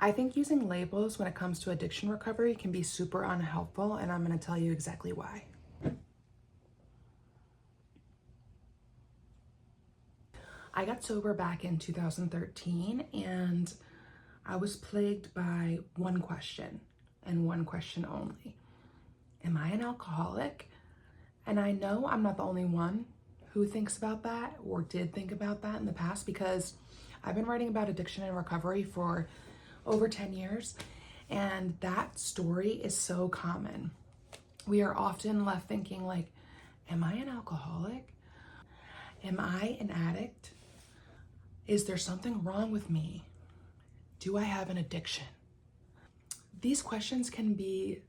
I think using labels when it comes to addiction recovery can be super unhelpful, and I'm going to tell you exactly why. I got sober back in 2013, and I was plagued by one question and one question only. Am I an alcoholic? And I know I'm not the only one who thinks about that or did think about that in the past, because I've been writing about addiction and recovery for over 10 years, and that story is so common. We are often left thinking like, am I an alcoholic? Am I an addict? Is there something wrong with me? Do I have an addiction? These questions can be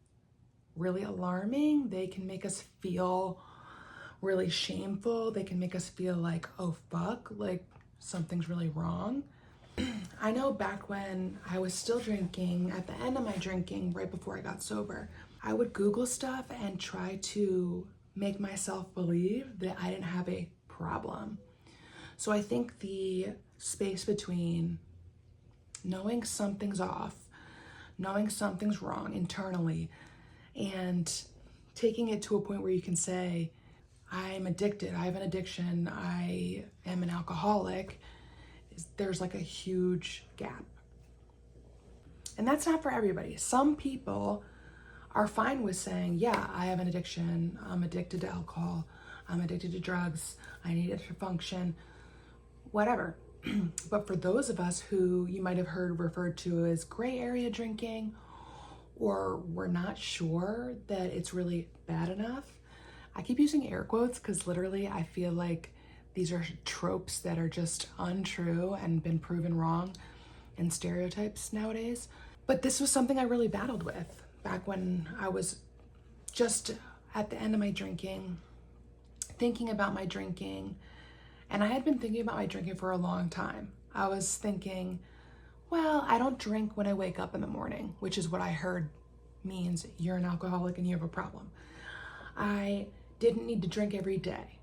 really alarming. They can make us feel really shameful. They can make us feel like, oh fuck, like something's really wrong. I know back when I was still drinking, at the end of my drinking, right before I got sober, I would Google stuff and try to make myself believe that I didn't have a problem. So I think the space between knowing something's off, knowing something's wrong internally, and taking it to a point where you can say, I'm addicted, I have an addiction, I am an alcoholic, there's like a huge gap. And that's not for everybody. Some people are fine with saying, yeah, I have an addiction, I'm addicted to alcohol, I'm addicted to drugs, I need it to function, whatever. But for those of us who you might have heard referred to as gray area drinking, or we're not sure that it's really bad enough, I keep using air quotes because literally I feel like these are tropes that are just untrue and been proven wrong and stereotypes nowadays. But this was something I really battled with back when I was just at the end of my drinking, thinking about my drinking. And I had been thinking about my drinking for a long time. I was thinking, well, I don't drink when I wake up in the morning, which is what I heard means you're an alcoholic and you have a problem. I didn't need to drink every day.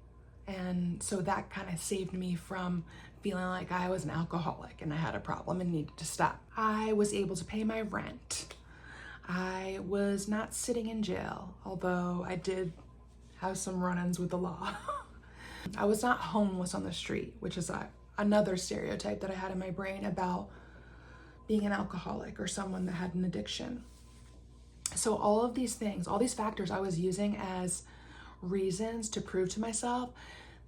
And so that kind of saved me from feeling like I was an alcoholic and I had a problem and needed to stop. I was able to pay my rent. I was not sitting in jail, although I did have some run-ins with the law. I was not homeless on the street, which is another stereotype that I had in my brain about being an alcoholic or someone that had an addiction. So all of these things, all these factors I was using as reasons to prove to myself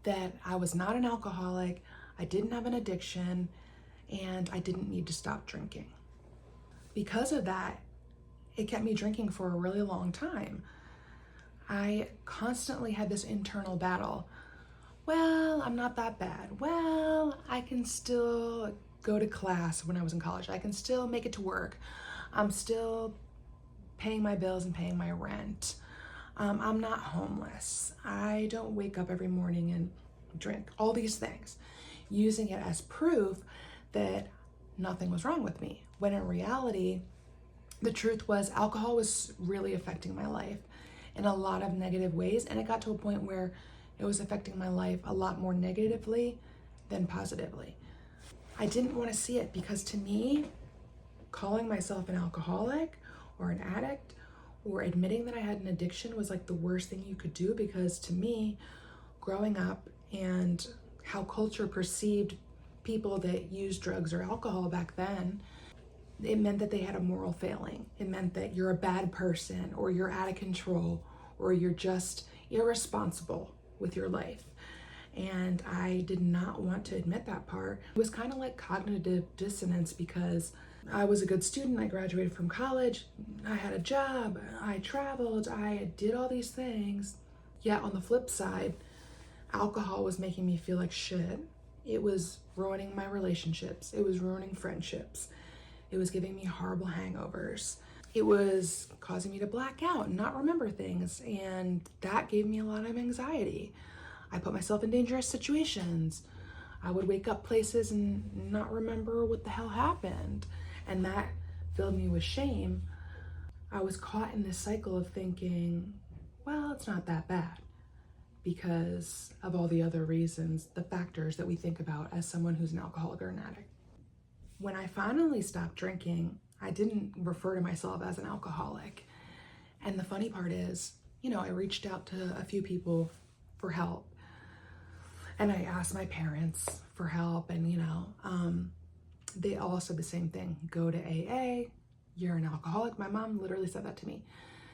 that I was not an alcoholic, I didn't have an addiction, and I didn't need to stop drinking. Because of that, it kept me drinking for a really long time. I constantly had this internal battle. Well, I'm not that bad. Well, I can still go to class when I was in college. I can still make it to work. I'm still paying my bills and paying my rent. I'm not homeless. I don't wake up every morning and drink. All these things, using it as proof that nothing was wrong with me. When in reality, the truth was alcohol was really affecting my life in a lot of negative ways. And it got to a point where it was affecting my life a lot more negatively than positively. I didn't want to see it because to me, calling myself an alcoholic or an addict or admitting that I had an addiction was like the worst thing you could do, because to me, growing up and how culture perceived people that used drugs or alcohol back then, it meant that they had a moral failing. It meant that you're a bad person, or you're out of control, or you're just irresponsible with your life. And I did not want to admit that part. It was kind of like cognitive dissonance, because I was a good student, I graduated from college, I had a job, I traveled, I did all these things. Yet on the flip side, alcohol was making me feel like shit. It was ruining my relationships. It was ruining friendships. It was giving me horrible hangovers. It was causing me to black out and not remember things, and that gave me a lot of anxiety. I put myself in dangerous situations. I would wake up places and not remember what the hell happened, and that filled me with shame. I was caught in this cycle of thinking, well, it's not that bad, because of all the other reasons, the factors that we think about as someone who's an alcoholic or an addict. When I finally stopped drinking, I didn't refer to myself as an alcoholic. And the funny part is, I reached out to a few people for help. And I asked my parents for help, and they all said the same thing. Go to AA, you're an alcoholic. My mom literally said that to me.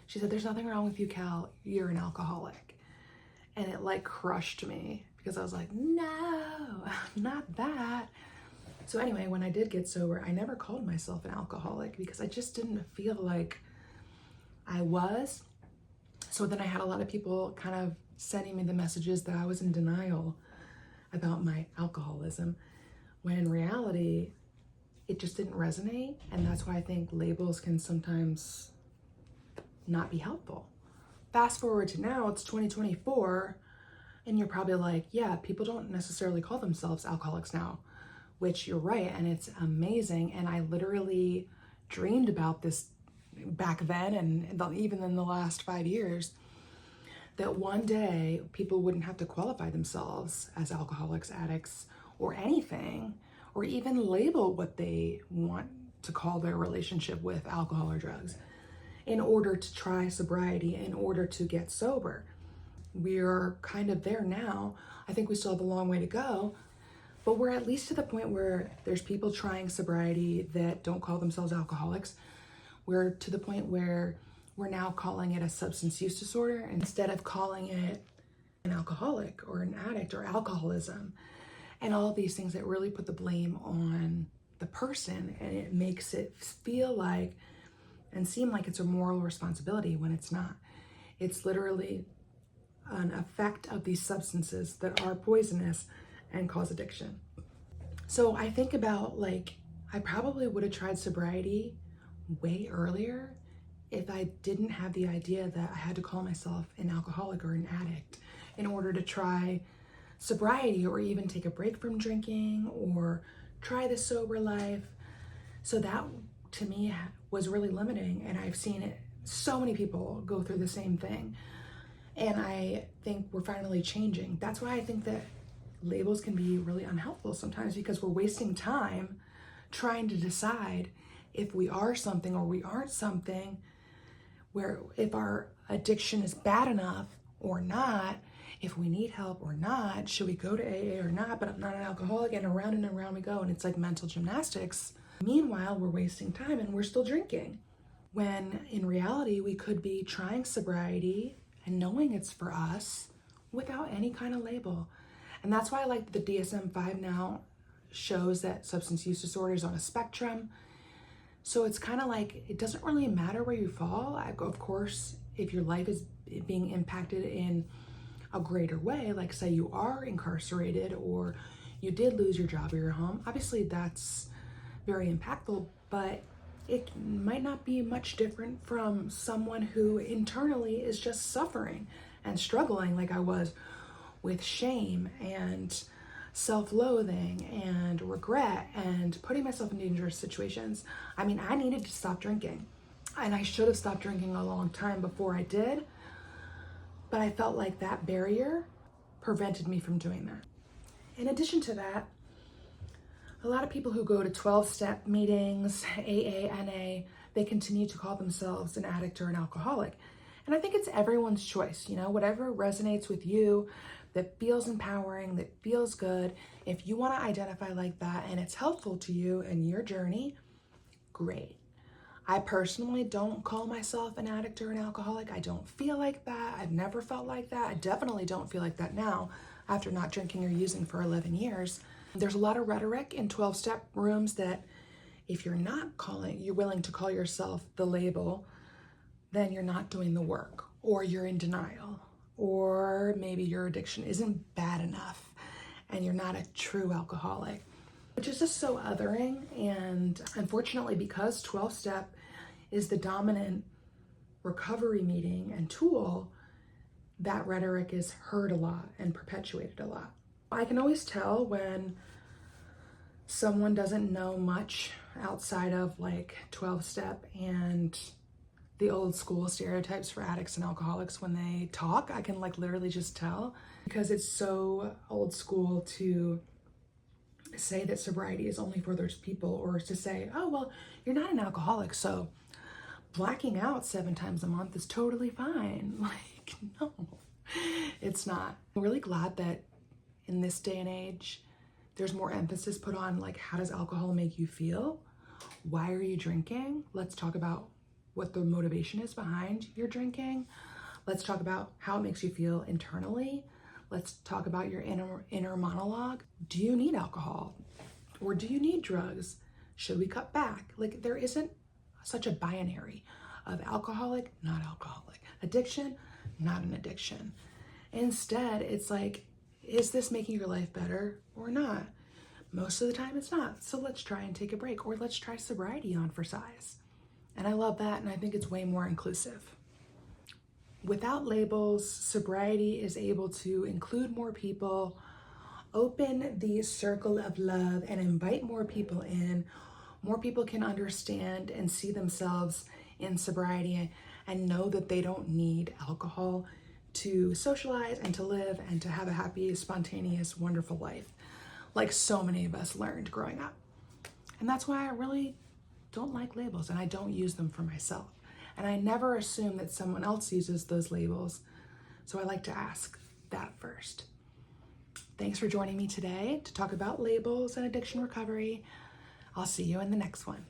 She said, there's nothing wrong with you, Cal, you're an alcoholic. And it like crushed me because I was like, no, not that. So anyway, when I did get sober, I never called myself an alcoholic because I just didn't feel like I was. So then I had a lot of people kind of sending me the messages that I was in denial about my alcoholism, when in reality, it just didn't resonate. And that's why I think labels can sometimes not be helpful. Fast forward to now, it's 2024, and you're probably like, yeah, people don't necessarily call themselves alcoholics now, which you're right, and it's amazing. And I literally dreamed about this back then, and even in the last 5 years, that one day people wouldn't have to qualify themselves as alcoholics, addicts, or anything, or even label what they want to call their relationship with alcohol or drugs in order to try sobriety, in order to get sober. We're kind of there now. I think we still have a long way to go, but we're at least to the point where there's people trying sobriety that don't call themselves alcoholics. We're to the point where we're now calling it a substance use disorder instead of calling it an alcoholic or an addict or alcoholism. And all of these things that really put the blame on the person, and it makes it feel like and seem like it's a moral responsibility when it's not. It's literally an effect of these substances that are poisonous and cause addiction. So I think about, like, I probably would have tried sobriety way earlier if I didn't have the idea that I had to call myself an alcoholic or an addict in order to try sobriety, or even take a break from drinking, or try the sober life. So that to me was really limiting, and I've seen it, so many people go through the same thing. And I think we're finally changing. That's why I think that labels can be really unhelpful sometimes, because we're wasting time trying to decide if we are something or we aren't something, where if our addiction is bad enough or not, if we need help or not, should we go to AA or not, but I'm not an alcoholic, and around we go, and it's like mental gymnastics. Meanwhile, we're wasting time and we're still drinking, when in reality, we could be trying sobriety and knowing it's for us without any kind of label. And that's why I like the DSM-5 now shows that substance use disorder is on a spectrum. So it's kind of like, it doesn't really matter where you fall. Of course, if your life is being impacted in a greater way, like say you are incarcerated or you did lose your job or your home, obviously that's very impactful, but it might not be much different from someone who internally is just suffering and struggling, like I was, with shame and self-loathing and regret and putting myself in dangerous situations. I mean, I needed to stop drinking, and I should have stopped drinking a long time before I did, but I felt like that barrier prevented me from doing that. In addition to that, a lot of people who go to 12-step meetings, AA, NA, they continue to call themselves an addict or an alcoholic. And I think it's everyone's choice, whatever resonates with you, that feels empowering, that feels good. If you want to identify like that and it's helpful to you in your journey, great. I personally don't call myself an addict or an alcoholic. I don't feel like that. I've never felt like that. I definitely don't feel like that now after not drinking or using for 11 years. There's a lot of rhetoric in 12-step rooms that if you're willing to call yourself the label, then you're not doing the work, or you're in denial, or maybe your addiction isn't bad enough and you're not a true alcoholic, which is just so othering. And unfortunately, because 12-step is the dominant recovery meeting and tool, that rhetoric is heard a lot and perpetuated a lot. I can always tell when someone doesn't know much outside of like 12-step and the old school stereotypes for addicts and alcoholics when they talk. I can like literally just tell, because it's so old school to say that sobriety is only for those people, or to say, oh, well, you're not an alcoholic, so blacking out 7 times a month is totally fine. Like, no, it's not. I'm really glad that in this day and age, there's more emphasis put on, like, how does alcohol make you feel? Why are you drinking? Let's talk about what the motivation is behind your drinking. Let's talk about how it makes you feel internally. Let's talk about your inner monologue. Do you need alcohol? Or do you need drugs? Should we cut back? Like, there isn't such a binary of alcoholic, not alcoholic, addiction, not an addiction. Instead, it's like, is this making your life better or not? Most of the time it's not. So let's try and take a break, or let's try sobriety on for size. And I love that, and I think it's way more inclusive. Without labels, sobriety is able to include more people, open the circle of love, and invite more people in. More people can understand and see themselves in sobriety and know that they don't need alcohol to socialize and to live and to have a happy, spontaneous, wonderful life, like so many of us learned growing up. And that's why I really don't like labels, and I don't use them for myself. And I never assume that someone else uses those labels, so I like to ask that first. Thanks for joining me today to talk about labels and addiction recovery. I'll see you in the next one.